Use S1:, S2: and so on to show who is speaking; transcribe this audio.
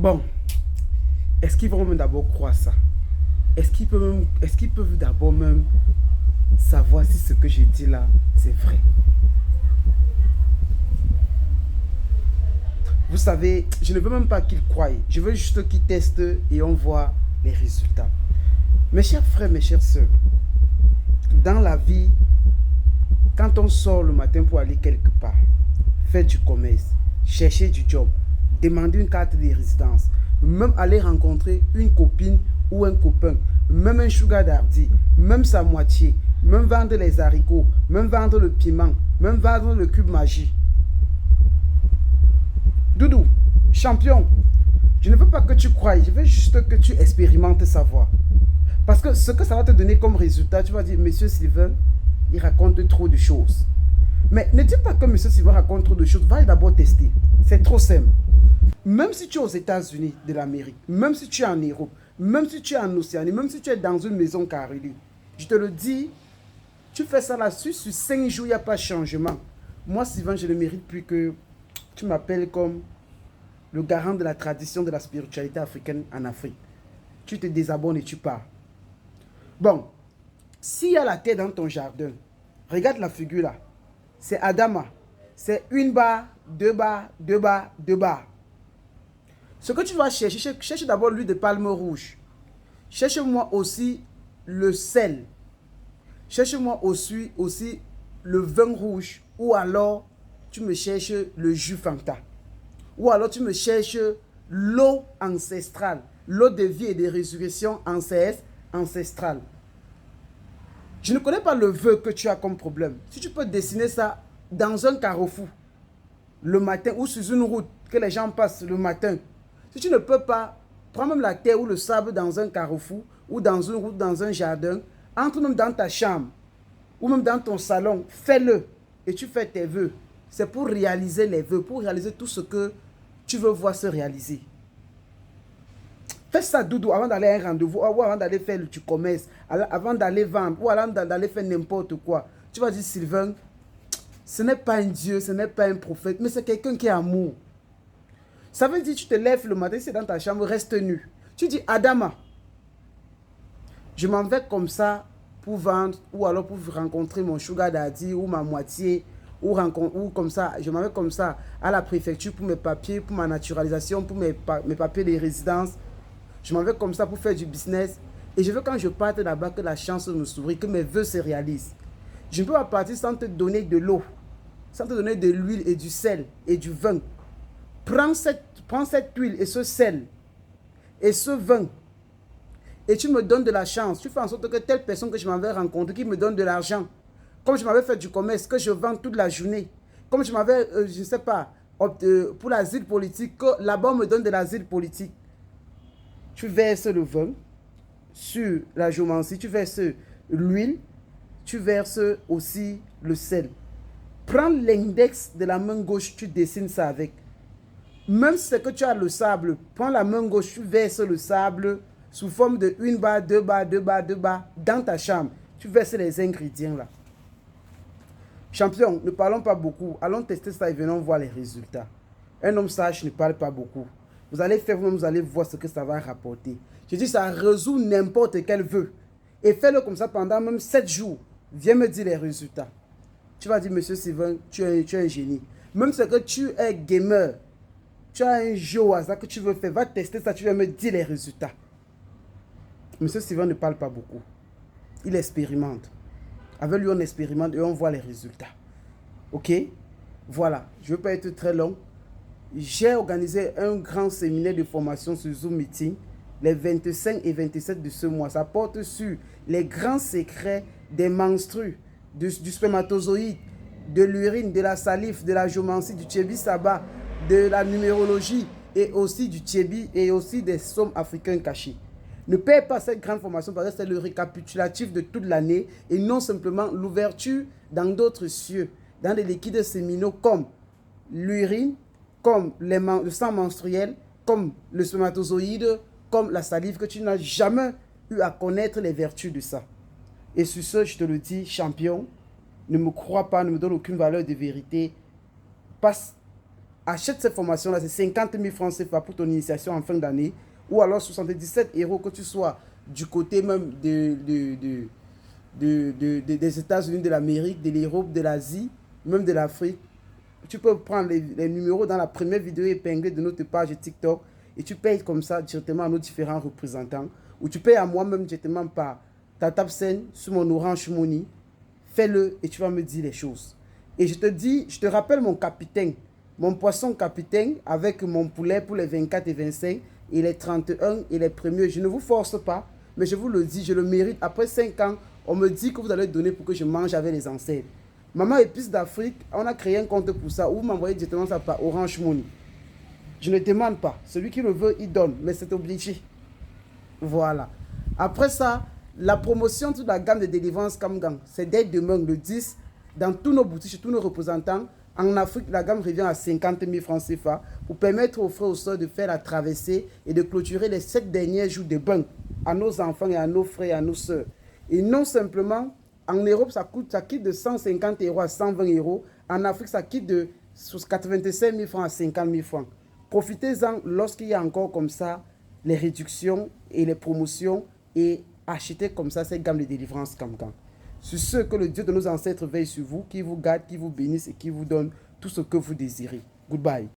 S1: Bon, est-ce qu'ils vont même d'abord croire ça? Est-ce qu'ils peuvent d'abord même savoir si ce que j'ai dit là, c'est vrai? Vous savez, je ne veux même pas qu'ils croient. Je veux juste qu'ils testent et on voit les résultats. Mes chers frères, mes chères sœurs, dans la vie, quand on sort le matin pour aller quelque part, faire du commerce, chercher du job, demander une carte de résidence, même aller rencontrer une copine ou un copain, même un sugar daddy, même sa moitié, même vendre les haricots, même vendre le piment, même vendre le cube magie. Doudou, champion, je ne veux pas que tu croies, je veux juste que tu expérimentes savoir. Parce que ce que ça va te donner comme résultat, tu vas dire, Monsieur Sylvain, il raconte trop de choses. Mais ne dis pas que Monsieur Sylvain raconte trop de choses, va d'abord tester. C'est trop simple. Même si tu es aux États-Unis de l'Amérique, même si tu es en Europe, même si tu es en Océanie, même si tu es dans une maison carrelée, je te le dis, tu fais ça là-dessus, sur 5 jours, il n'y a pas de changement. Moi, Sylvain, je ne mérite plus que tu m'appelles comme le garant de la tradition de la spiritualité africaine en Afrique. Tu te désabonnes et tu pars. Bon, s'il y a la terre dans ton jardin, regarde la figure là. C'est Adama. C'est une barre, deux barres, deux barres, deux barres. Ce que tu vas chercher, cherche d'abord l'huile de palme rouge. Cherche-moi aussi le sel. Cherche-moi aussi le vin rouge. Ou alors, tu me cherches le jus Fanta. Ou alors, tu me cherches l'eau ancestrale. L'eau de vie et de résurrection ancestrale. Je ne connais pas le vœu que tu as comme problème. Si tu peux dessiner ça dans un carrefour, le matin, ou sur une route, que les gens passent le matin. Si tu ne peux pas, prends même la terre ou le sable dans un carrefour, ou dans une route, dans un jardin, entre même dans ta chambre, ou même dans ton salon, fais-le. Et tu fais tes vœux. C'est pour réaliser les vœux, pour réaliser tout ce que tu veux voir se réaliser. Fais ça, Doudou, avant d'aller à un rendez-vous, ou avant d'aller faire du commerce, avant d'aller vendre, ou avant d'aller faire n'importe quoi. Tu vas dire, Sylvain, ce n'est pas un Dieu, ce n'est pas un prophète, mais c'est quelqu'un qui est amour. Ça veut dire, tu te lèves le matin, c'est dans ta chambre, reste nu. Tu dis, Adama, je m'en vais comme ça pour vendre, ou alors pour rencontrer mon sugar daddy, ou ma moitié, ou comme ça, je m'en vais comme ça à la préfecture pour mes papiers, pour ma naturalisation, pour mes papiers de résidence. Je m'en vais comme ça pour faire du business. Et je veux quand je parte là-bas que la chance me s'ouvre, que mes vœux se réalisent. Je ne peux pas partir sans te donner de l'eau, sans te donner de l'huile et du sel et du vin. Prends cette huile et ce sel et ce vin et tu me donnes de la chance. Tu fais en sorte que telle personne que je m'en vais rencontrer, qui me donne de l'argent, comme je m'avais fait du commerce, que je vends toute la journée, comme je m'avais, je ne sais pas, pour l'asile politique, que là-bas on me donne de l'asile politique. Tu verses le vin sur la géomancie, tu verses l'huile, tu verses aussi le sel. Prends l'index de la main gauche, tu dessines ça avec. Même si c'est que tu as le sable, prends la main gauche, tu verses le sable sous forme de une barre, deux barres, deux barres, deux barres dans ta chambre. Tu verses les ingrédients là. Champion, ne parlons pas beaucoup. Allons tester ça et venons voir les résultats. Un homme sage ne parle pas beaucoup. Vous allez faire vous-même, vous allez voir ce que ça va rapporter. Je dis, ça résout n'importe quel vœu. Et fais-le comme ça pendant même 7 jours. Viens me dire les résultats. Tu vas dire, Monsieur Sylvain, tu es un génie. Même si que tu es gamer, tu as un jeu au hasard que tu veux faire, va tester ça, tu vas me dire les résultats. Monsieur Sylvain ne parle pas beaucoup. Il expérimente. Avec lui, on expérimente et on voit les résultats. Ok? Voilà. Je ne veux pas être très long. J'ai organisé un grand séminaire de formation sur Zoom Meeting les 25 et 27 de ce mois. Ça porte sur les grands secrets des menstrues, du spermatozoïde, de l'urine, de la salive, de la géomancie, du tchébi saba, de la numérologie et aussi du tchébi et aussi des sommes africains cachés. Ne paye pas cette grande formation parce que c'est le récapitulatif de toute l'année et non simplement l'ouverture dans d'autres cieux, dans des liquides séminaux comme l'urine, comme le sang menstruel, comme le spermatozoïde, comme la salive, que tu n'as jamais eu à connaître les vertus de ça. Et sur ce, je te le dis, champion, ne me crois pas, ne me donne aucune valeur de vérité. Passe achète cette formation-là, c'est 50 000 francs CFA pour ton initiation en fin d'année, ou alors 77 euros que tu sois du côté même des États-Unis, de l'Amérique, de l'Europe, de l'Asie, même de l'Afrique. Tu peux prendre les numéros dans la première vidéo épinglée de notre page TikTok et tu payes comme ça directement à nos différents représentants. Ou tu payes à moi-même directement par ta TapSend sur mon Orange Money. Fais-le et tu vas me dire les choses. Et je te dis, je te rappelle mon capitaine, mon poisson capitaine avec mon poulet pour les 24 et 25 et les 31 et les premiers. Je ne vous force pas, mais je vous le dis, je le mérite. Après 5 ans, on me dit que vous allez donner pour que je mange avec les ancêtres. Maman Épice d'Afrique, on a créé un compte pour ça, ou vous m'envoyez directement ça par Orange Money. Je ne demande pas. Celui qui le veut, il donne, mais c'est obligé. Voilà. Après ça, la promotion de la gamme de délivrance Camgang, c'est dès demain, le 10, dans tous nos boutiques, chez tous nos représentants. En Afrique, la gamme revient à 50 000 francs CFA pour permettre aux frères et aux soeurs de faire la traversée et de clôturer les 7 derniers jours de bain à nos enfants et à nos frères et à nos soeurs. Et non simplement, en Europe, ça quitte de 150 euros à 120 euros. En Afrique, ça quitte de 85 000 francs à 50 000 francs. Profitez-en lorsqu'il y a encore comme ça les réductions et les promotions et achetez comme ça cette gamme de délivrance Camgang. Sur ce, que le Dieu de nos ancêtres veille sur vous, qui vous garde, qui vous bénisse et qui vous donne tout ce que vous désirez. Goodbye.